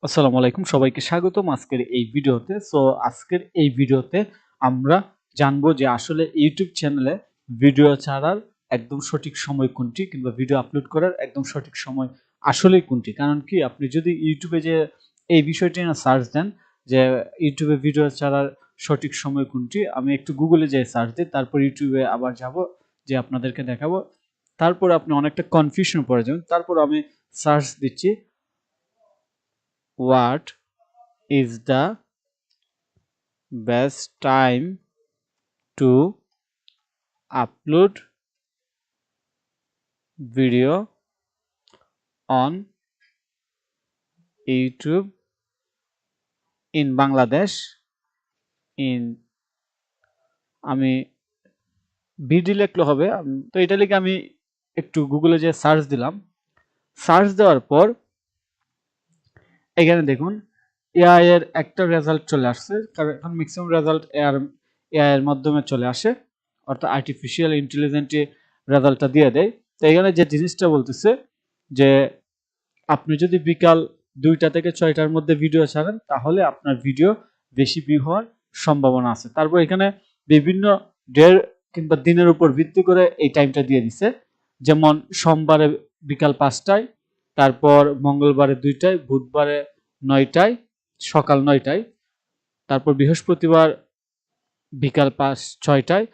আসসালামু আলাইকুম, সবাইকে স্বাগতম আজকের এই ভিডিওতে। আজকের এই ভিডিওতে আমরা জানবো যে আসলে ইউটিউব চ্যানেলে ভিডিও ছাড়ার একদম সঠিক সময় কোনটি, কিংবা ভিডিও আপলোড করার একদম সঠিক সময় আসলেই কোনটি। কারণ কি, আপনি যদি ইউটিউবে যে এই বিষয়টি না সার্চ দেন যে ইউটিউবে ভিডিও ছাড়ার সঠিক সময় কোনটি, আমি একটু গুগলে যেয়ে সার্চ দিই, তারপর ইউটিউবে আবার যাব, যে আপনাদেরকে দেখাবো, তারপর আপনি অনেকটা কনফিউশন পড়ে যাবেন। তারপর আমি সার্চ দিচ্ছি, what is the best time to upload video on YouTube in Bangladesh in আমি বিডি লিখলে হবে। তো এটা লিখে আমি একটু গুগলে যে সার্চ দিলাম। সার্চ দেওয়ার পর এখানে দেখুন এআই এর একটা রেজাল্ট চলে আসছে, কারণ এখন ম্যাক্সিমাম রেজাল্ট এআই এর মাধ্যমে চলে আসে, অর্থাৎ আর্টিফিশিয়াল ইন্টেলিজেন্টে রেজাল্টটা দিয়ে দেয়। তো এখানে যে জিনিসটা বলতেছে যে আপনি যদি বিকাল 2টা থেকে 6টার মধ্যে ভিডিও ছাড়েন, তাহলে আপনার ভিডিও বেশি ভিউ হওয়ার সম্ভাবনা আছে। তারপর এখানে বিভিন্ন ডের কিংবা দিনের উপর ভিত্তি করে এই টাইমটা দিয়ে দিছে। যেমন সোমবারে বিকাল 5টায়, তারপর মঙ্গলবারে 2টায়, বুধবারে 9টায়, সকাল 9টায়, তারপর বৃহস্পতিবার বিকাল 6টায়,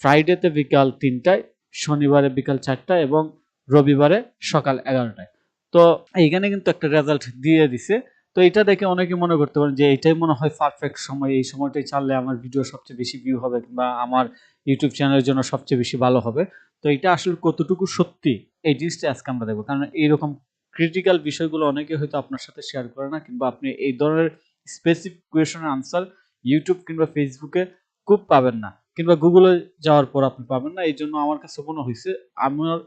ফ্রাইডেতে বিকাল 3টায়, শনিবারে বিকাল 4টায় এবং রবিবারে সকাল 11টায়। তো এইখানে কিন্তু একটা রেজাল্ট দিয়ে দিছে। তো এটা দেখে অনেকে মনে করতে পারেন যে এটাই মনে হয় পারফেক্ট সময়, এই সময়টাই ছাড়লে আমার ভিডিও সবচেয়ে বেশি ভিউ হবে, কিংবা আমার ইউটিউব চ্যানেলের জন্য সবচেয়ে বেশি ভালো হবে। তো এটা আসলে কতটুকু সত্যি, এই জিনিসটা আজকে আমরা দেখবো। কারণ এইরকম ক্রিটিক্যাল বিষয়গুলো অনেকে হয়তো আপনার সাথে শেয়ার করে না, কিংবা আপনি এই ধরনের স্পেসিফিক কোয়েশনের আনসার ইউটিউব কিংবা ফেসবুকে খুব পাবেন না, কিংবা গুগলে যাওয়ার পর আপনি পাবেন না। এই জন্য আমার কাছে মনে হয়েছে আমার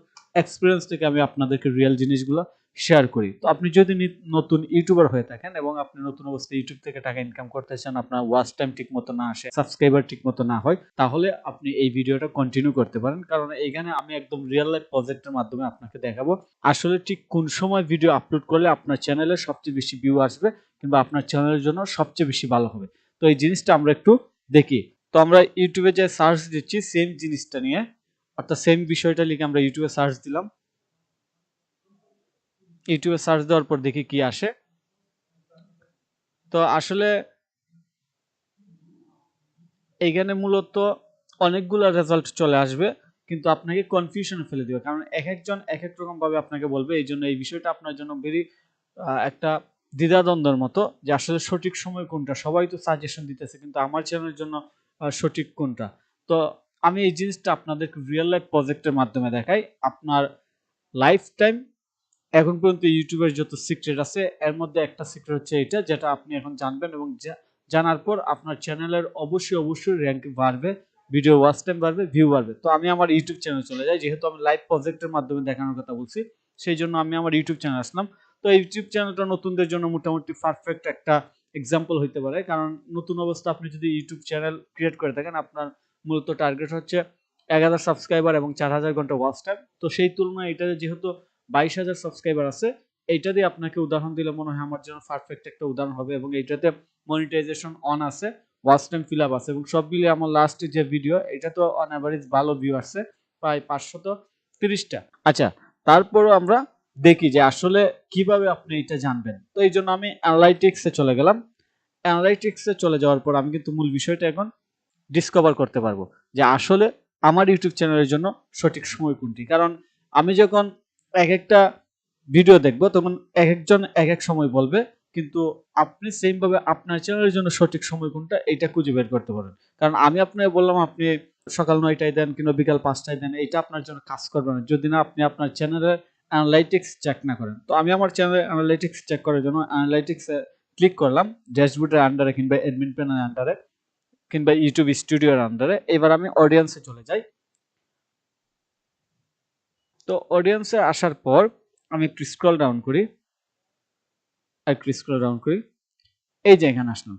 এক্সপিরিয়েন্স থেকে আমি আপনাদেরকে রিয়েল জিনিসগুলো শেয়ার করি। তো আপনি যদি নতুন ইউটিউবার হয়ে থাকেন এবং আপনি নতুন অবস্থায় ইউটিউব থেকে টাকা ইনকাম করতে চান, আপনার ওয়াচ টাইম ঠিক মতো না আসে, সাবস্ক্রাইবার ঠিক মতো না হয়, তাহলে আপনি এই ভিডিওটা কন্টিনিউ করতে পারেন। কারণ এইখানে আমি একদম রিয়েল লাইফ প্রজেক্টের মাধ্যমে আপনাকে দেখাবো আসলে ঠিক কোন সময় ভিডিও আপলোড করলে আপনার চ্যানেলে সবচেয়ে বেশি ভিউ আসবে, কিংবা আপনার চ্যানেলের জন্য সবচেয়ে বেশি ভালো হবে। তো এই জিনিসটা আমরা একটু দেখি। তো আমরা ইউটিউবে যে সার্চ দিচ্ছি সেম জিনিসটা নিয়ে, অর্থাৎ সেম বিষয়টা লিখে আমরা ইউটিউবে সার্চ দিলাম। ইউটিউবে সার্চ দেওয়ার পর দেখি কি আসে। তো আসলে এইখানে মূলত অনেকগুলো রেজাল্ট চলে আসবে, কিন্তু আপনাকে কনফিউশনে ফেলে দিবে, কারণ এক একজন এক এক রকম ভাবে আপনাকে বলবে। এই জন্য এই বিষয়টা আপনার জন্য ভেরি একটা দ্বিধাদ্বন্দ্বের মতো, যে আসলে সঠিক সময় কোনটা। সবাই তো সাজেশন দিতেছে, কিন্তু আমার চ্যানেলের জন্য সঠিক কোনটা। তো আমি এই জিনিসটা আপনাদেরকে রিয়েল লাইফ প্রজেক্টের মাধ্যমে দেখাই। আপনার লাইফ টাইম এখন পর্যন্ত ইউটিউবের যত সিক্রেট আছে, এর মধ্যে একটা সিক্রেট হচ্ছে এটা, যেটা আপনি এখন জানবেন, এবং জানার পর আপনার চ্যানেলের অবশ্যই র্যাঙ্ক বাড়বে, ভিডিও ওয়াচ টাইম বাড়বে, ভিউ বাড়বে। তো আমি আমার ইউটিউব চ্যানেল চলে যাই, যেহেতু আমি লাইভ প্রজেক্টের মাধ্যমে দেখানোর কথা বলছি, সেই জন্য আমি আমার ইউটিউব চ্যানেল আসলাম। তো ইউটিউব চ্যানেলটা নতুনদের জন্য মোটামুটি পারফেক্ট একটা এক্সাম্পল হইতে পারে, কারণ নতুন অবস্থা আপনি যদি ইউটিউব চ্যানেল ক্রিয়েট করে থাকেন, আপনার মূলত টার্গেট হচ্ছে 1000 সাবস্ক্রাইবার এবং 4000 ঘন্টা ওয়াচ টাইম। তো সেই তুলনায় এটা যেহেতু 22,000 সাবস্ক্রাইবার আছে, এইটা দিয়ে আপনাকে উদাহরণ দিলে মনে হয় আমার জন্য পারফেক্ট একটা উদাহরণ হবে। এবং এইটাতে মনিটাইজেশন অন আছে, ওয়াচ টাইম ফিল আপ আছে, এবং সব মিলিয়ে আমার লাস্ট যে ভিডিও, এটা তো অন অ্যাভারেজ ভালো ভিউ আসছে, প্রায় 530টা। আচ্ছা, তারপরও আমরা দেখি যে আসলে কিভাবে আপনি এটা জানবেন। তো এই জন্য আমি অ্যানালাইটিক্সে চলে গেলাম। অ্যানালাইটিক্সে চলে যাওয়ার পর আমি কিন্তু মূল বিষয়টা এখন ডিসকভার করতে পারবো, যে আসলে আমার ইউটিউব চ্যানেলের জন্য সঠিক সময় কোনটি। কারণ আমি যখন এক একটা ভিডিও দেখবো, তখন এক একজন এক এক সময় বলবে, কিন্তু আপনি সেম ভাবে আপনার চ্যানেলের জন্য সঠিক সময় কোনটা, এটা খুঁজে বের করতে পারেন। কারণ আমি আপনাকে বললাম আপনি সকাল 9টায় দেন কিংবা বিকাল 5টায় দেন, এটা আপনার জন্য কাজ করবে না যদি না আপনি আপনার চ্যানেলের অ্যানালাইটিক্স চেক না করেন। তো আমি আমার চ্যানেলের অ্যানালাইটিক্স চেক করার জন্য অ্যানালাইটিক্সে ক্লিক করলাম, ড্যাশবোর্ডের আন্ডারে কিংবা অ্যাডমিন প্যানেলের আন্ডারে কিংবা ইউটিউব স্টুডিওর আন্ডারে। এবার আমি অডিয়েন্সে চলে যাই। তো অডিয়েন্সে আসার পর আমি একটু স্ক্রল ডাউন করি, এই যে এখানে আসলাম।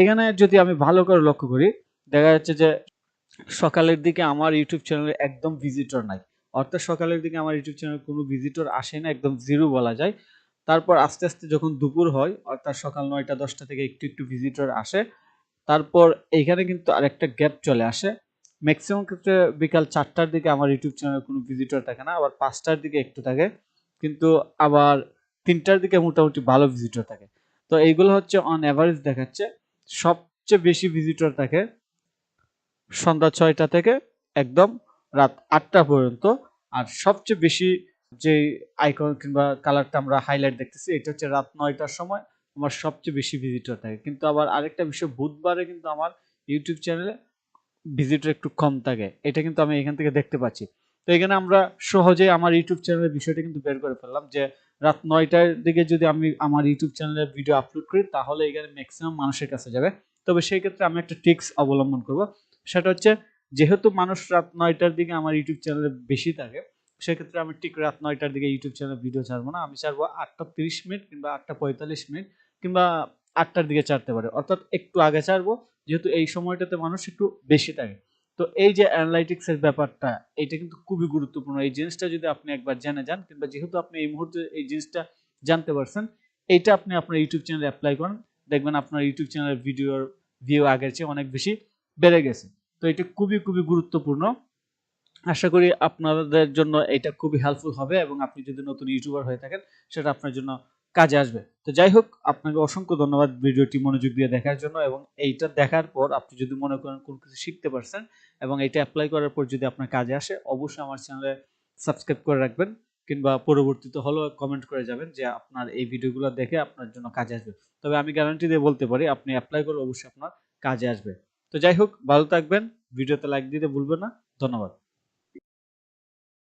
এখানে যদি আমি ভালো করে লক্ষ্য করি, দেখা যাচ্ছে যে সকালের দিকে আমার ইউটিউব চ্যানেলে একদম ভিজিটর নাই, অর্থাৎ সকালের দিকে আমার ইউটিউব চ্যানেলে কোনো ভিজিটর আসে না, একদম জিরো বলা যায়। তারপর আস্তে আস্তে যখন দুপুর হয় অর্থাৎ সকাল 9টা 10টা থেকে একটু একটু ভিজিটর আসে, তারপর এইখানে কিন্তু আরেকটা গ্যাপ চলে আসে। ম্যাক্সিমাম ক্ষেত্রে বিকাল 4টার দিকে আমার ইউটিউব চ্যানেলে কোনো ভিজিটর থাকে না, আবার 5টার দিকে একটু থাকে, কিন্তু আবার 3টার দিকে মোটামুটি ভালো ভিজিটর থাকে। তো এইগুলো হচ্ছে অন অ্যাভারেজ দেখাচ্ছে। সবচেয়ে বেশি ভিজিটর থাকে সন্ধ্যা 6টা থেকে একদম রাত 8টা পর্যন্ত। আর সবচেয়ে বেশি যে আইকন কিংবা কালারটা আমরা হাইলাইট দেখতেছি এটা হচ্ছে রাত 9টার সময় আমার সবচেয়ে বেশি ভিজিটর থাকে। কিন্তু আবার আরেকটা বিষয়, বুধবারে কিন্তু আমার ইউটিউব চ্যানেলে ভিজিটর একটু কম থাকে, এটা কিন্তু আমি এখান থেকে দেখতে পাচ্ছি। তো এখানে আমরা সহজেই আমার ইউটিউব চ্যানেলের বিষয়টা কিন্তু বের করে ফেললাম যে রাত 9টার দিকে যদি আমি আমার ইউটিউব চ্যানেলে ভিডিও আপলোড করি তাহলে এখানে ম্যাক্সিমাম মানুষের কাছে যাবে। তবে সেই ক্ষেত্রে আমি একটা ট্রিক্স অবলম্বন করব, সেটা হচ্ছে যেহেতু মানুষ রাত 9টার দিকে আমার ইউটিউব চ্যানেলে বেশি থাকে, সেক্ষেত্রে আমি ঠিক রাত 9টার দিকে ইউটিউব চ্যানেলে ভিডিও ছাড়বো না, আমি ছাড়বো 8টা 30 মিনিট কিংবা 8টা 45 মিনিট কিংবা 8টার দিকে ছাড়তে পারে, অর্থাৎ একটু আগে ছাড়বো, যেহেতু এই সময়টাতে মানুষ একটু বেশি থাকে। তো এই যে অ্যানালাইটিক্স এর ব্যাপারটা, এটা কিন্তু খুবই গুরুত্বপূর্ণ। এই জিনিসটা যদি আপনি একবার জেনে যান কিংবা যেহেতু আপনি এই মুহূর্তে এই জিনিসটা জানতে পারছেন, এইটা আপনি আপনার ইউটিউব চ্যানেলে অ্যাপ্লাই করেন, দেখবেন আপনার ইউটিউব চ্যানেলের ভিডিওর ভিউ আগের চেয়ে অনেক বেশি বেড়ে গেছে। তো এটা খুবই খুবই গুরুত্বপূর্ণ। আশা করি আপনাদের জন্য এটা খুবই হেল্পফুল হবে এবং আপনি যদি নতুন ইউটিউবার হয়ে থাকেন সেটা আপনার জন্য কাজে আসবে। তো যাই হোক, আপনাকে অসংখ্য ধন্যবাদ ভিডিওটি মনোযোগ দিয়ে দেখার জন্য, এবং এইটা দেখার পর আপনি যদি মনে করেন কোনো কিছু শিখতে পারছেন এবং এটা অ্যাপ্লাই করার পর যদি আপনার কাজে আসে, অবশ্যই আমার চ্যানেলে সাবস্ক্রাইব করে রাখবেন কিংবা পরবর্তীতে হলেও কমেন্ট করে যাবেন যে আপনার এই ভিডিওগুলো দেখে আপনার জন্য কাজে আসবে। তবে আমি গ্যারান্টি দিয়ে বলতে পারি আপনি অ্যাপ্লাই করলে অবশ্যই আপনার কাজে আসবে। তো যাই হোক, ভালো থাকবেন, ভিডিওতে লাইক দিতে ভুলবেন না। ধন্যবাদ।